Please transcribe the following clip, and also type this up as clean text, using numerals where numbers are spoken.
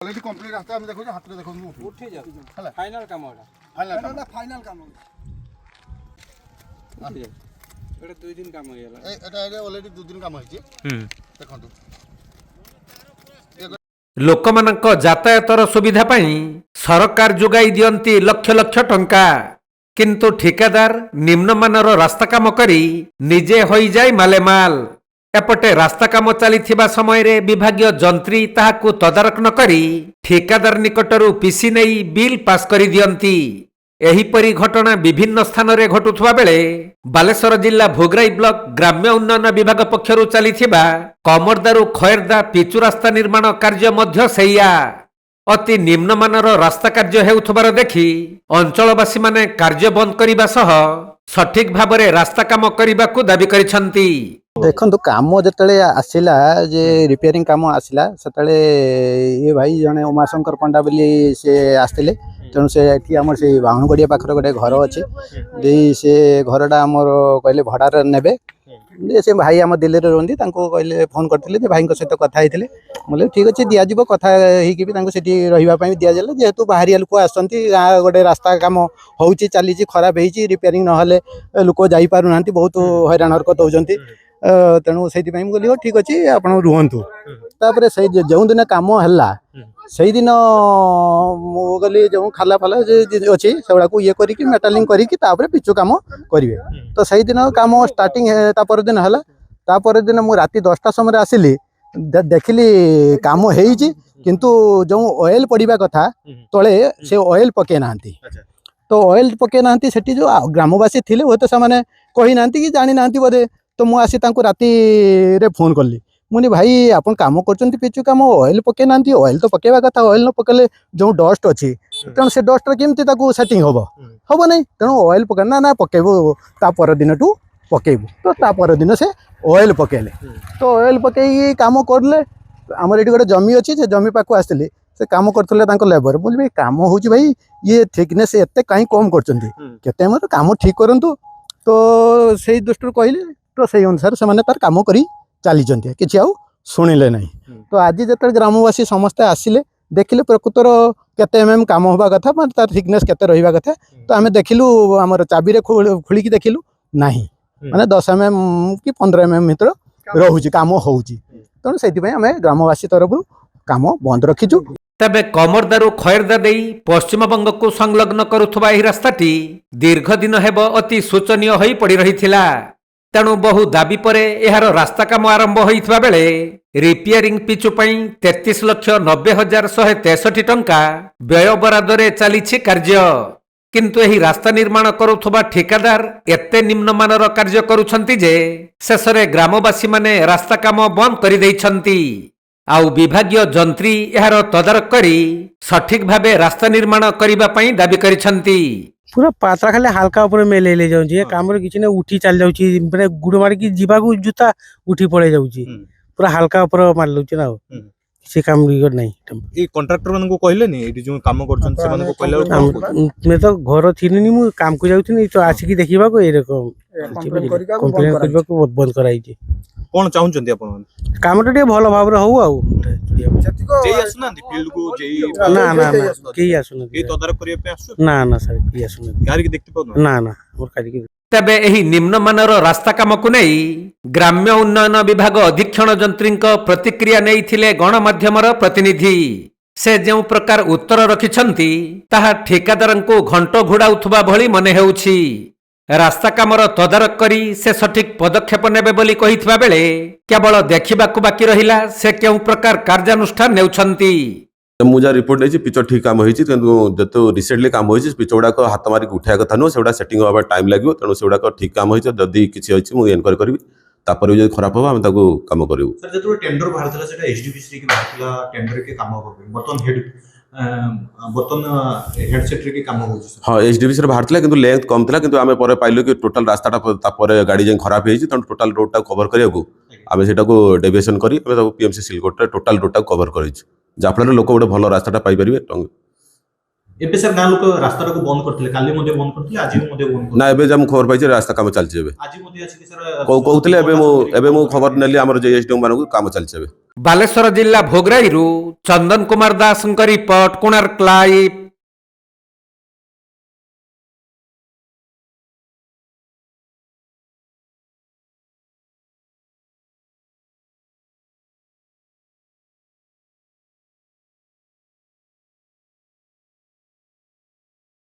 Quality complete रास्ता हम देखो हाथ में देखो उठी जा हला फाइनल काम होला फाइनल काम उठी जा एटा 2 दिन काम होइला এটা অলরেডি 2 দিন কাম হইছে দেখନ୍ତୁ ଲୋକମାନଙ୍କ ଯାତାୟାତର ସୁବିଧା ପାଇଁ ସରକାର ଯୋଗାଇ ଦିଅନ୍ତି ଲକ୍ଷ ଲକ୍ଷ ଟଙ୍କା, କିନ୍ତୁ ଠିକାଦାର ନିମ୍ନମାନର ରାସ୍ତା କାମ କରି ନିଜେ ହୋଇଯାଏ ମାଲେମାଲ। ଏପଟେ ରାସ୍ତା କାମ ଚାଲିଥିବା ସମୟରେ ବିଭାଗୀୟ ଯନ୍ତ୍ରୀ ତାହାକୁ ତଦାରଖ ନ କରି ଠିକାଦାର ନିକଟରୁ ପିସି ନେଇ ବିଲ୍ ପାସ୍ କରିଦିଅନ୍ତି। ଏହିପରି ଘଟଣା ବିଭିନ୍ନ ସ୍ଥାନରେ ଘଟୁଥିବା ବେଳେ ବାଲେଶ୍ୱର ଜିଲ୍ଲା ଭୋଗରାଇ ବ୍ଲକ ଗ୍ରାମ୍ୟ ଉନ୍ନୟନ ବିଭାଗ ପକ୍ଷରୁ ଚାଲିଥିବା କମରଦାରୁ ଖଏରଦା ପିଚୁ ରାସ୍ତା ନିର୍ମାଣ କାର୍ଯ୍ୟ ମଧ୍ୟ ସେଇଆ। ଅତି ନିମ୍ନମାନର ରାସ୍ତା କାର୍ଯ୍ୟ ହେଉଥିବାର ଦେଖି ଅଞ୍ଚଳବାସୀମାନେ କାର୍ଯ୍ୟ ବନ୍ଦ କରିବା ସହ ସଠିକ ଭାବରେ ରାସ୍ତା କାମ କରିବାକୁ ଦାବି କରିଛନ୍ତି। ଦେଖନ୍ତୁ କାମ ଯେତେବେଳେ ଆସିଲା ଯେ ରିପେୟାରିଂ କାମ ଆସିଲା ସେତେବେଳେ ଇଏ ଭାଇ ଜଣେ ଉମାଶଙ୍କର ପଣ୍ଡା ବୋଲି ସେ ଆସିଥିଲେ। ତେଣୁ ସେ ଏଠି ଆମର ସେ ବାହୁଣଗଡ଼ିଆ ପାଖରେ ଗୋଟେ ଘର ଅଛି ଦେଇ ସେ ଘରଟା ଆମର କହିଲେ ଭଡ଼ାରେ ନେବେ। ସେ ଭାଇ ଆମ ଦିଲ୍ଲୀରେ ରୁହନ୍ତି, ତାଙ୍କୁ କହିଲେ ଫୋନ୍ କରିଥିଲେ ଯେ ଭାଇଙ୍କ ସହିତ କଥା ହେଇଥିଲେ। ମୁଁ କହିଲି ଠିକ୍ ଅଛି ଦିଆଯିବ, କଥା ହେଇକି ବି ତାଙ୍କୁ ସେଠି ରହିବା ପାଇଁ ଦିଆଯାଲା। ଯେହେତୁ ବାହାରିଆ ଲୋକ ଆସୁଛନ୍ତି, ଗାଁ ଗୋଟେ ରାସ୍ତା କାମ ହେଉଛି ଚାଲିଛି, ଖରାପ ହେଇଛି, ରିପେୟାରିଂ ନହେଲେ ଲୋକ ଯାଇପାରୁନାହାନ୍ତି, ବହୁତ ହଇରାଣ ହରକତ ହେଉଛନ୍ତି। ତେଣୁ ସେଇଥିପାଇଁ ମୁଁ କହିଲି ହଉ ଠିକ୍ ଅଛି ଆପଣ ରୁହନ୍ତୁ। ତାପରେ ସେଇ ଯେଉଁଦିନ କାମ ହେଲା ସେଇଦିନ ମୁଁ କହିଲି ଯେଉଁ ଖାଲା ଫାଲା ଅଛି ସେଗୁଡ଼ାକୁ ଇଏ କରିକି ମେଟାଲିଂ କରିକି ତାପରେ ପିଚୁ କାମ କରିବେ। ତ ସେଇଦିନ କାମ ଷ୍ଟାର୍ଟିଂ ତା ପରଦିନ ହେଲା। ତା ପରଦିନ ମୁଁ ରାତି 10ଟା ସମୟରେ ଆସିଲି, ଦେଖିଲି କାମ ହେଇଛି କିନ୍ତୁ ଯେଉଁ ଅଏଲ୍ ପଡ଼ିବା କଥା ତଳେ ସେ ଅଏଲ୍ ପକାଇ ନାହାନ୍ତି। ତ ଅଏଲ୍ ପକାଇ ନାହାନ୍ତି, ସେଠି ଯେଉଁ ଗ୍ରାମବାସୀ ଥିଲେ ହୁଏତ ସେମାନେ କହିନାହାନ୍ତି କି ଜାଣିନାହାନ୍ତି ବୋଧେ। ତ ମୁଁ ଆସି ତାଙ୍କୁ ରାତିରେ ଫୋନ୍ କଲି, ମୁଁ ଭାଇ ଆପଣ କାମ କରୁଛନ୍ତି ପିଚୁ କାମ, ଅଏଲ୍ ପକାଇ ନାହାନ୍ତି। ଅଏଲ୍ ତ ପକାଇବା କଥା, ଅଏଲ୍ ନ ପକାଇଲେ ଯେଉଁ ଡଷ୍ଟ ଅଛି ତେଣୁ ସେ ଡଷ୍ଟରେ କେମିତି ତାକୁ ସେଟିଂ ହେବ ନାହିଁ। ତେଣୁ ଅଏଲ୍ ପକାଇ ନା ପକାଇବୁ, ତା ପରଦିନଠୁ ପକାଇବୁ। ତ ତା ପରଦିନ ସେ ଅଏଲ୍ ପକାଇଲେ। ତ ଅଏଲ୍ ପକାଇକି କାମ କରିଲେ। ଆମର ଏଠି ଗୋଟେ ଜମି ଅଛି, ସେ ଜମି ପାଖକୁ ଆସିଥିଲି, ସେ କାମ କରୁଥିଲେ ତାଙ୍କ ଲେବର। ମୁଁ ଭାଇ କାମ ହେଉଛି ଭାଇ, ଇଏ ଥିକନେସ୍ ଏତେ କାହିଁ କମ୍ କରୁଛନ୍ତି, କେତେ ଆମର କାମ ଠିକ୍ କରନ୍ତୁ। ତ ସେଇ ଦୃଷ୍ଟିରୁ କହିଲି, ତ ସେଇ ଅନୁସାରେ ସେମାନେ ତାର କାମ କରି ଚାଲିଛନ୍ତି, କିଛି ଆଉ ଶୁଣିଲେ ନାହିଁ। ତ ଆଜି ଯେତେବେଳେ ଗ୍ରାମବାସୀ ସମସ୍ତେ ଆସିଲେ, ଦେଖିଲେ ପ୍ରକୃତର କେତେ କାମ ହେବା କଥା, ମାନେ ତାର ଥିକନେସ୍ କେତେ ରହିବା କଥା। ତ ଆମେ ଦେଖିଲୁ, ଆମର ଚାବିରେ ଖୋଳିକି ଦେଖିଲୁ ନାହିଁ, ମାନେ 10 କି 15 ଭିତରେ ରହୁଛି, କାମ ହେଉଛି। ତେଣୁ ସେଇଥିପାଇଁ ଆମେ ଗ୍ରାମବାସୀ ତରଫରୁ କାମ ବନ୍ଦ ରଖିଛୁ। ତେବେ କମରଦାରୁ ଖଏରଦା ଦେଇ ପଶ୍ଚିମବଙ୍ଗକୁ ସଂଲଗ୍ନ କରୁଥିବା ଏହି ରାସ୍ତାଟି ଦୀର୍ଘ ଦିନ ହେବ ଅତି ଶୋଚନୀୟ ହୋଇ ପଡ଼ି ରହିଥିଲା। ତେଣୁ ବହୁ ଦାବି ପରେ ଏହାର ରାସ୍ତା କାମ ଆରମ୍ଭ ହୋଇଥିବା ବେଳେ ରିପେୟାରିଂ ପିଚୁ ପାଇଁ 33,90,163 ଟଙ୍କା ବ୍ୟୟ ବରାଦରେ ଚାଲିଛି କାର୍ଯ୍ୟ। କିନ୍ତୁ ଏହି ରାସ୍ତା ନିର୍ମାଣ କରୁଥିବା ଠିକାଦାର ଏତେ ନିମ୍ନମାନର କାର୍ଯ୍ୟ କରୁଛନ୍ତି ଯେ ଶେଷରେ ଗ୍ରାମବାସୀମାନେ ରାସ୍ତା କାମ ବନ୍ଦ କରିଦେଇଛନ୍ତି। ଆଉ ବିଭାଗୀୟ ଯନ୍ତ୍ରୀ ଏହାର ତଦାରଖ କରି ସଠିକ ଭାବେ ରାସ୍ତା ନିର୍ମାଣ କରିବା ପାଇଁ ଦାବି କରିଛନ୍ତି। पूरा पातला खाली हाल्का ऊपर मेले ले जाउची ए काम रे किछि ने उठी चल जाउची, माने गुड मार की जीवा को जूता उठी पड़े जाउची, पूरा हाल्का ऊपर मार लउची ना से काम रिगर नहीं। ए कॉन्ट्रैक्टर मन को कहले नी एडी जो काम करछन से मन को कहले मैं तो घर थिनी मु काम को जाउथि तो आसी देखिबा को ए रकम कंप्लेन करबा को बंद कराई छी। कोन चाहुचंती आपन काम टे भलो भाव रे हो आउ जेई आसुनांती फील्ड को जेई ना के आसुन ए तदारक करिया पे आसु ना सर के आसुन गाड़ी के देखते पाउ ना मोर काली के। ତେବେ ଏହି ନିମ୍ନମାନର ରାସ୍ତା କାମକୁ ନେଇ ଗ୍ରାମ୍ୟ ଉନ୍ନୟନ ବିଭାଗ ଅଧୀକ୍ଷଣ ଯନ୍ତ୍ରୀଙ୍କ ପ୍ରତିକ୍ରିୟା ନେଇଥିଲେ ଗଣମାଧ୍ୟମର ପ୍ରତିନିଧି। ସେ ଯେଉଁ ପ୍ରକାର ଉତ୍ତର ରଖିଛନ୍ତି ତାହା ଠିକାଦାରଙ୍କୁ ଘଣ୍ଟ ଘୋଡ଼ାଉଥିବା ଭଳି ମନେ ହେଉଛି। ରାସ୍ତା କାମର ତଦାରଖ କରି ସେ ସଠିକ ପଦକ୍ଷେପ ନେବେ ବୋଲି କହିଥିବା ବେଳେ କେବଳ ଦେଖିବାକୁ ବାକି ରହିଲା ସେ କେଉଁ ପ୍ରକାର କାର୍ଯ୍ୟାନୁଷ୍ଠାନ ନେଉଛନ୍ତି। मुझे रिपोर्ट नहीं पिच ठीक काम होती जो रिसेंटली काम होती पिच गुड़ाक हाथ मारिक उठाया कथा नुह से सेटिंग हाँ टाइम लगे। तेणु से गुड़ाक ठीक काम होती जदि किसी अच्छी मुझे एनक्वारी करी तापर भी खराब हम आम काम करूँ। जो टेंडर बाहर एचडीपीसी टेंडर के काम बर्तमान हेडसेट रे काम हो हाँ एचडीपीसी बाहर था कि लेंथ कम था कि आम पाइलु कि टोटाल रास्ता गाड़ी जाए खराब हो टोटाल रोड टाक कवर करने को आम से डेविएशन कर पीएमसी सिलकोट टोटाल रोड टाक कवर कर जहाँफल लोक गोटे भल रास्ता पाइपर। ଏବେ ସାର୍ ଗାଁ ଲୋକ ରାସ୍ତାଟାକୁ ବନ୍ଦ କରିଥିଲେ, କାଲି ମଧ୍ୟ ବନ୍ଦ କରିଥିଲେ, ଆଜି ବି ମଧ୍ୟ ବନ୍ଦ ନା ଏବେ ଯା ମୁଁ ଖବର ପାଇଛି ରାସ୍ତା କାମ ଚାଲିଛି ଏବେ ଆଜି ମଧ୍ୟ ଆସିକି ସାର୍ କହୁଥିଲେ ଏବେ ମୁଁ ଖବର ନେଲି ଆମର JSDO ମାନଙ୍କୁ କାମ ଚାଲିଛି ଏବେ। ବାଲେଶ୍ୱର ଜିଲ୍ଲା ଭୋଗରାଇରୁ ଚନ୍ଦନ କୁମାର ଦାସଙ୍କ ରିପୋର୍ଟ, କୋଣାର୍କ ଲାଇଭ୍।